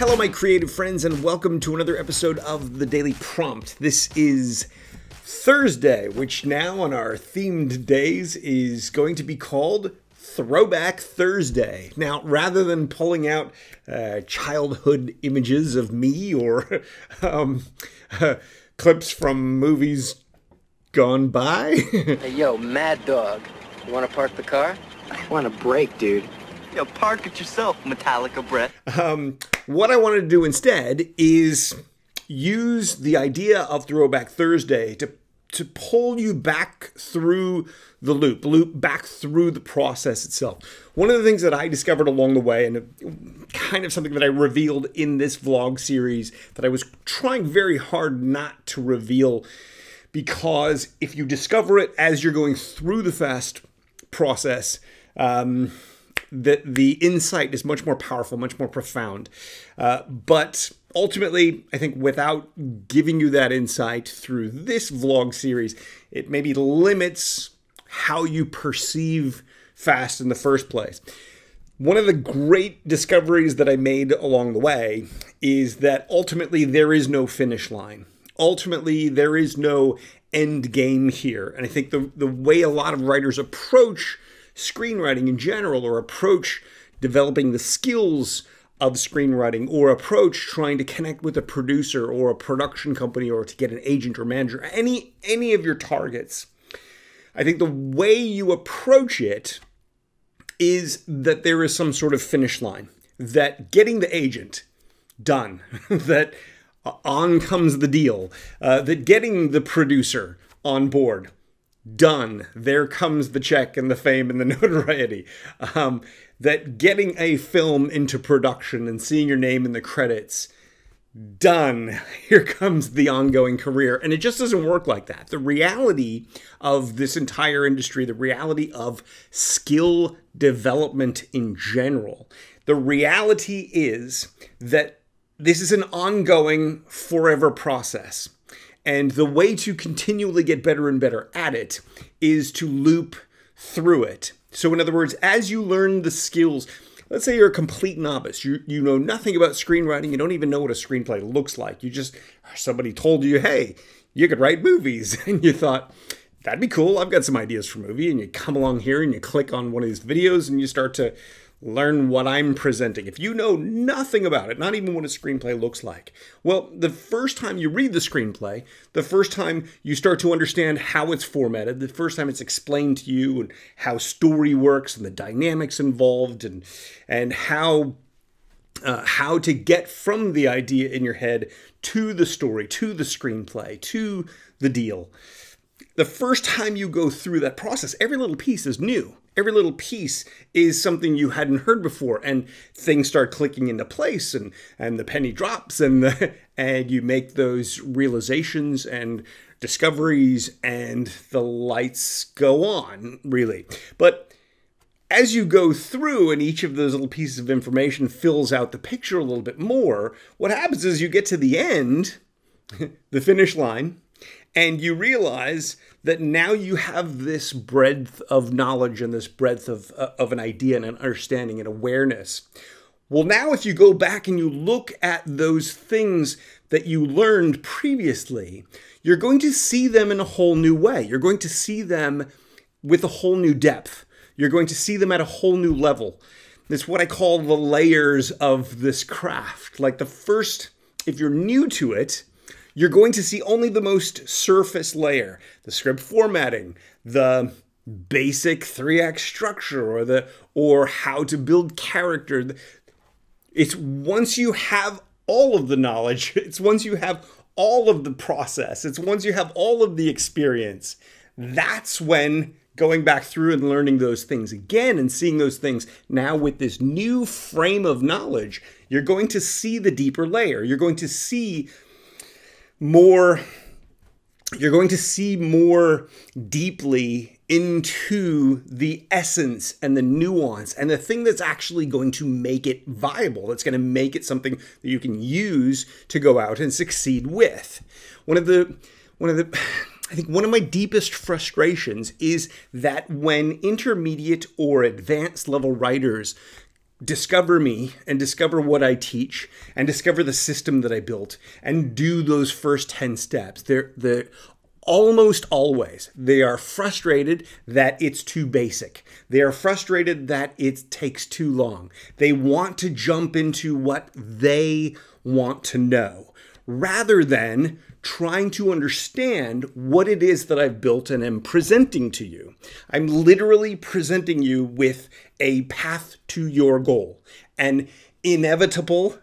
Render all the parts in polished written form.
Hello, my creative friends, and welcome to another episode of The Daily Prompt. This is Thursday, which now on our themed days is going to be called Throwback Thursday. Now, rather than pulling out childhood images of me or clips from movies gone by. Hey, yo, Mad Dog, you want to park the car? I want a break, dude. Yo, park it yourself, Metallica Brett. What I wanted to do instead is use the idea of Throwback Thursday to pull you back through the loop back through the process itself. One of the things that I discovered along the way, and kind of something that I revealed in this vlog series that I was trying very hard not to reveal, because if you discover it as you're going through the fast process, that the insight is much more powerful, much more profound. But ultimately, I think without giving you that insight through this vlog series, it maybe limits how you perceive fast in the first place. One of the great discoveries that I made along the way is that ultimately there is no finish line. Ultimately, there is no end game here. And I think the way a lot of writers approach screenwriting in general, or approach developing the skills of screenwriting, or approach trying to connect with a producer or a production company, or to get an agent or manager, any of your targets, I think the way you approach it is that there is some sort of finish line, that getting the agent done, that on comes the deal, that getting the producer on board, done, there comes the check and the fame and the notoriety, that getting a film into production and seeing your name in the credits, done, here comes the ongoing career. And it just doesn't work like that. The reality of this entire industry, the reality of skill development in general, the reality is that this is an ongoing, forever process. And the way to continually get better and better at it is to loop through it. So in other words, as you learn the skills, let's say you're a complete novice, you know nothing about screenwriting, you don't even know what a screenplay looks like. Somebody told you, hey, you could write movies. And you thought, that'd be cool, I've got some ideas for a movie. And you come along here and you click on one of these videos and you start to learn what I'm presenting. If you know nothing about it, not even what a screenplay looks like, well, the first time you read the screenplay, the first time you start to understand how it's formatted, the first time it's explained to you and how story works and the dynamics involved and how to get from the idea in your head to the story, to the screenplay, to the deal. The first time you go through that process, every little piece is new. Every little piece is something you hadn't heard before, and things start clicking into place, and the penny drops, and you make those realizations and discoveries, and the lights go on, really. But as you go through and each of those little pieces of information fills out the picture a little bit more, what happens is you get to the end, the finish line, and you realize that now you have this breadth of knowledge and this breadth of an idea and an understanding and awareness. Well, now if you go back and you look at those things that you learned previously, you're going to see them in a whole new way. You're going to see them with a whole new depth. You're going to see them at a whole new level. It's what I call the layers of this craft. Like the first, if you're new to it, you're going to see only the most surface layer, the script formatting, the basic 3-act structure, or how to build character. It's once you have all of the knowledge, it's once you have all of the process, it's once you have all of the experience, that's when going back through and learning those things again and seeing those things now with this new frame of knowledge, you're going to see the deeper layer. You're going to see more deeply into the essence and the nuance and the thing that's actually going to make it viable, that's going to make it something that you can use to go out and succeed with. I think one of my deepest frustrations is that when intermediate or advanced level writers discover me and discover what I teach and discover the system that I built and do those first 10 steps, they're almost always, they are frustrated that it's too basic. They are frustrated that it takes too long. They want to jump into what they want to know rather than trying to understand what it is that I've built and am presenting to you. I'm literally presenting you with a path to your goal, an inevitable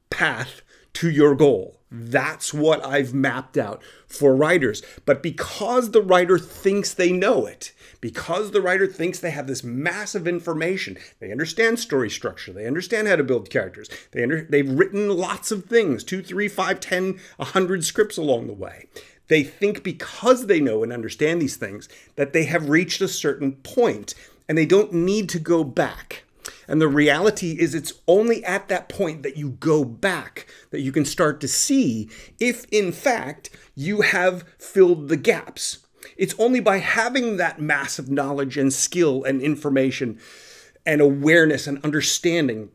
path to your goal. That's what I've mapped out for writers. But because the writer thinks they know it, because the writer thinks they have this massive information, they understand story structure, they understand how to build characters, they've written lots of things, 2, 3, 5, 10, 100 scripts along the way. They think because they know and understand these things that they have reached a certain point and they don't need to go back. And the reality is it's only at that point that you go back that you can start to see if, in fact, you have filled the gaps. It's only by having that massive knowledge and skill and information and awareness and understanding,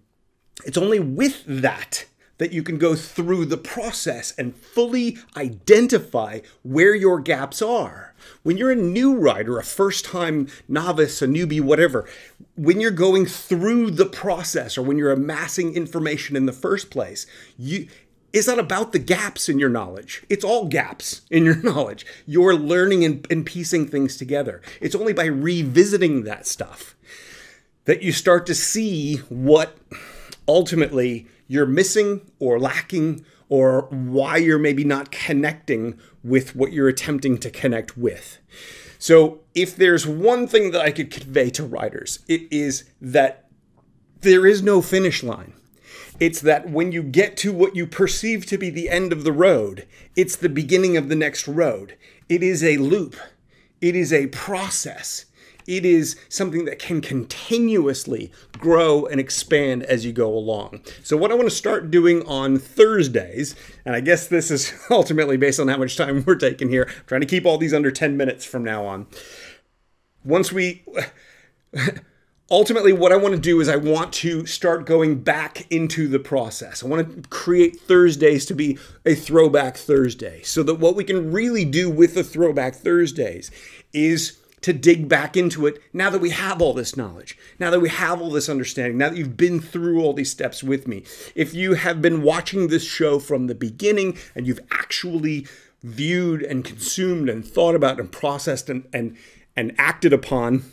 it's only with that that you can go through the process and fully identify where your gaps are. When you're a new writer, a first-time novice, a newbie, whatever, when you're going through the process or when you're amassing information in the first place, it's not about the gaps in your knowledge. It's all gaps in your knowledge. You're learning and piecing things together. It's only by revisiting that stuff that you start to see what ultimately you're missing or lacking, or why you're maybe not connecting with what you're attempting to connect with. So if there's one thing that I could convey to writers, it is that there is no finish line. It's that when you get to what you perceive to be the end of the road, it's the beginning of the next road. It is a loop. It is a process. It is something that can continuously grow and expand as you go along. So what I want to start doing on Thursdays, and I guess this is ultimately based on how much time we're taking here, I'm trying to keep all these under 10 minutes from now on. Ultimately, what I want to do is I want to start going back into the process. I want to create Thursdays to be a Throwback Thursday so that what we can really do with the Throwback Thursdays is to dig back into it now that we have all this knowledge, now that we have all this understanding, now that you've been through all these steps with me. If you have been watching this show from the beginning and you've actually viewed and consumed and thought about and processed and acted upon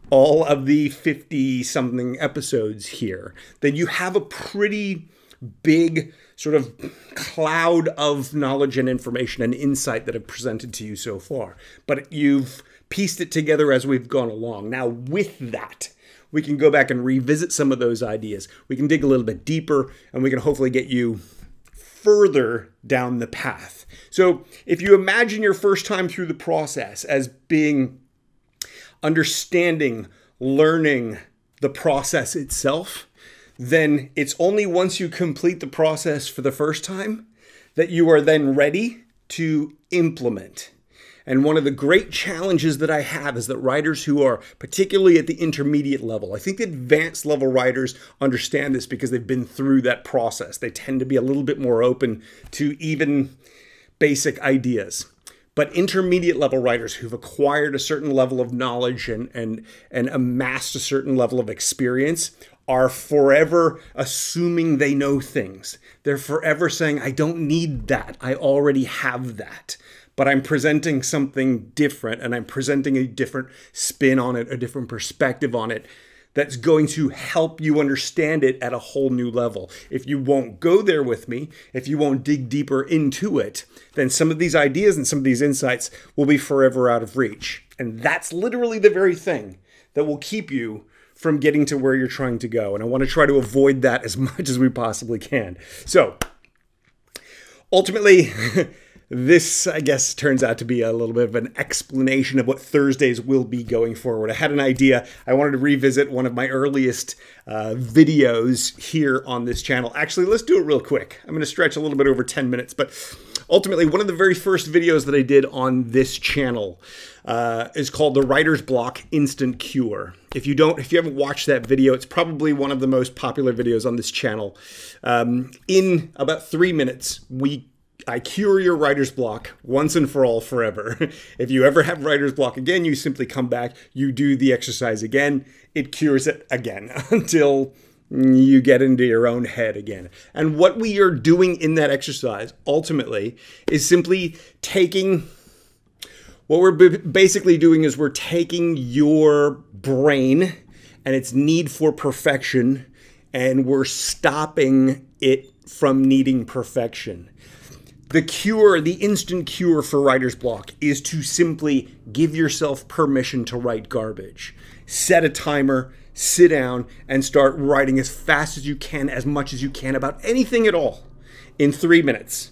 all of the 50-something episodes here, then you have a pretty big sort of cloud of knowledge and information and insight that I've presented to you so far. But you've pieced it together as we've gone along. Now, with that, we can go back and revisit some of those ideas. We can dig a little bit deeper, and we can hopefully get you further down the path. So if you imagine your first time through the process as being understanding, learning the process itself, then it's only once you complete the process for the first time that you are then ready to implement. And one of the great challenges that I have is that writers who are particularly at the intermediate level, I think the advanced level writers understand this because they've been through that process. They tend to be a little bit more open to even basic ideas. But intermediate level writers who've acquired a certain level of knowledge and amassed a certain level of experience are forever assuming they know things. They're forever saying, I don't need that. I already have that. But I'm presenting something different, and I'm presenting a different spin on it, a different perspective on it that's going to help you understand it at a whole new level. If you won't go there with me, if you won't dig deeper into it, then some of these ideas and some of these insights will be forever out of reach. And that's literally the very thing that will keep you from getting to where you're trying to go. And I want to try to avoid that as much as we possibly can. So ultimately, this, I guess, turns out to be a little bit of an explanation of what Thursdays will be going forward. I had an idea. I wanted to revisit one of my earliest videos here on this channel. Actually, let's do it real quick. I'm going to stretch a little bit over 10 minutes, but ultimately, one of the very first videos that I did on this channel is called The Writer's Block Instant Cure. If you haven't watched that video, it's probably one of the most popular videos on this channel. In about 3 minutes, I cure your writer's block once and for all forever. If you ever have writer's block again, you simply come back, you do the exercise again, it cures it again until you get into your own head again. And what we are doing in that exercise ultimately is simply what we're basically doing is we're taking your brain and its need for perfection, and we're stopping it from needing perfection. The cure, the instant cure for writer's block is to simply give yourself permission to write garbage. Set a timer, sit down, and start writing as fast as you can, as much as you can, about anything at all in 3 minutes.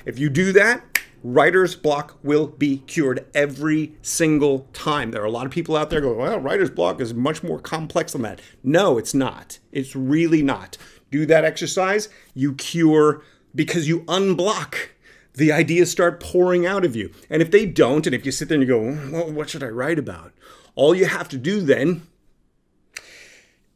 If you do that, writer's block will be cured every single time. There are a lot of people out there going, well, writer's block is much more complex than that. No, it's not. It's really not. Do that exercise, you cure, because you unblock. The ideas start pouring out of you. And if they don't, and if you sit there and you go, well, what should I write about? All you have to do then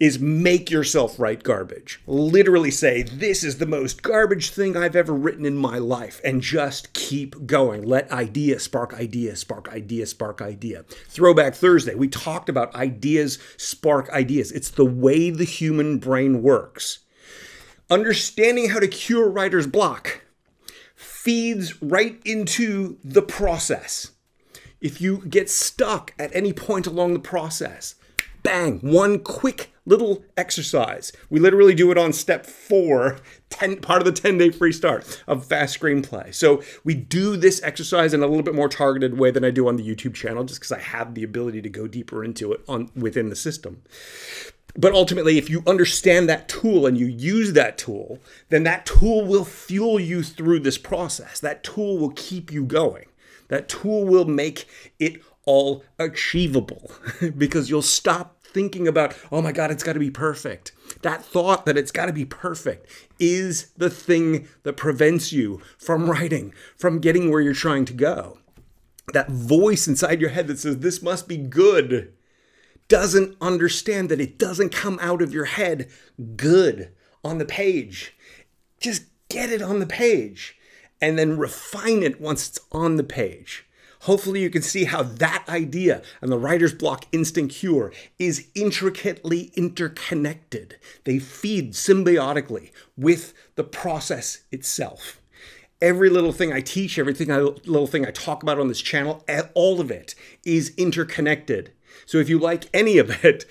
is make yourself write garbage. Literally say, this is the most garbage thing I've ever written in my life, and just keep going. Let idea spark idea, spark idea, spark idea. Throwback Thursday, we talked about ideas spark ideas. It's the way the human brain works. Understanding how to cure writer's block feeds right into the process. If you get stuck at any point along the process, bang, one quick little exercise. We literally do it on step 4, part of the 10-day free start of Fast Screenplay. So we do this exercise in a little bit more targeted way than I do on the YouTube channel, just because I have the ability to go deeper into it within the system. But ultimately, if you understand that tool and you use that tool, then that tool will fuel you through this process. That tool will keep you going. That tool will make it all achievable because you'll stop thinking about, oh my God, it's got to be perfect. That thought that it's got to be perfect is the thing that prevents you from writing, from getting where you're trying to go. That voice inside your head that says, this must be good, doesn't understand that it doesn't come out of your head good on the page. Just get it on the page and then refine it once it's on the page. Hopefully you can see how that idea and the writer's block instant cure is intricately interconnected. They feed symbiotically with the process itself. Every little thing I teach, little thing I talk about on this channel, all of it is interconnected. So if you like any of it,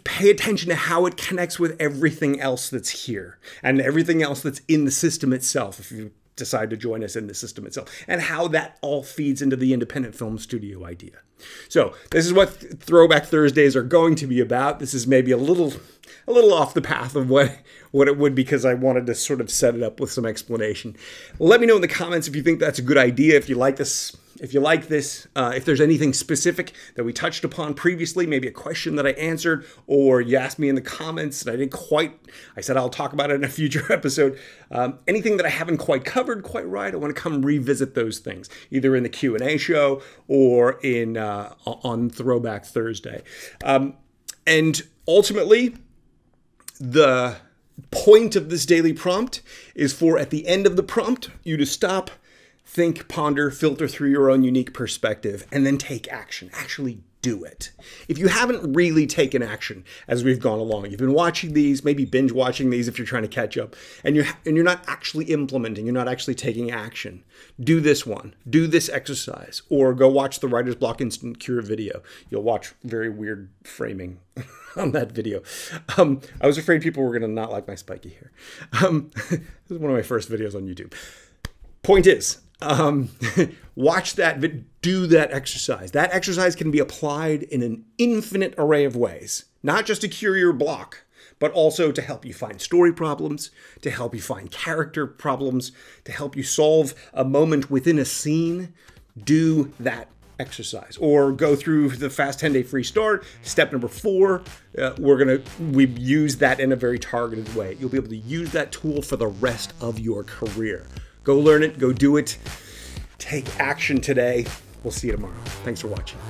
pay attention to how it connects with everything else that's here and everything else that's in the system itself, if you decide to join us in the system itself, and how that all feeds into the independent film studio idea. So this is what Throwback Thursdays are going to be about. This is maybe a little off the path of what it would, because I wanted to sort of set it up with some explanation. Let me know in the comments if you think that's a good idea, if you like this. If there's anything specific that we touched upon previously, maybe a question that I answered, or you asked me in the comments that I said I'll talk about it in a future episode. Anything that I haven't quite covered quite right, I want to come revisit those things, either in the Q&A show or on Throwback Thursday. And ultimately, the point of this daily prompt is for, at the end of the prompt, you to stop, think, ponder, filter through your own unique perspective, and then take action. Actually do it. If you haven't really taken action as we've gone along, you've been watching these, maybe binge watching these if you're trying to catch up, and you're not actually implementing, you're not actually taking action, do this one, do this exercise, or go watch the Writer's Block Instant Cure video. You'll watch very weird framing on that video. I was afraid people were going to not like my spiky hair. This is one of my first videos on YouTube. Point is, watch that, do that exercise. That exercise can be applied in an infinite array of ways, not just to cure your block, but also to help you find story problems, to help you find character problems, to help you solve a moment within a scene. Do that exercise, or go through the fast 10-day free start. Step number 4, we use that in a very targeted way. You'll be able to use that tool for the rest of your career. Go learn it, go do it, take action today. We'll see you tomorrow. Thanks for watching.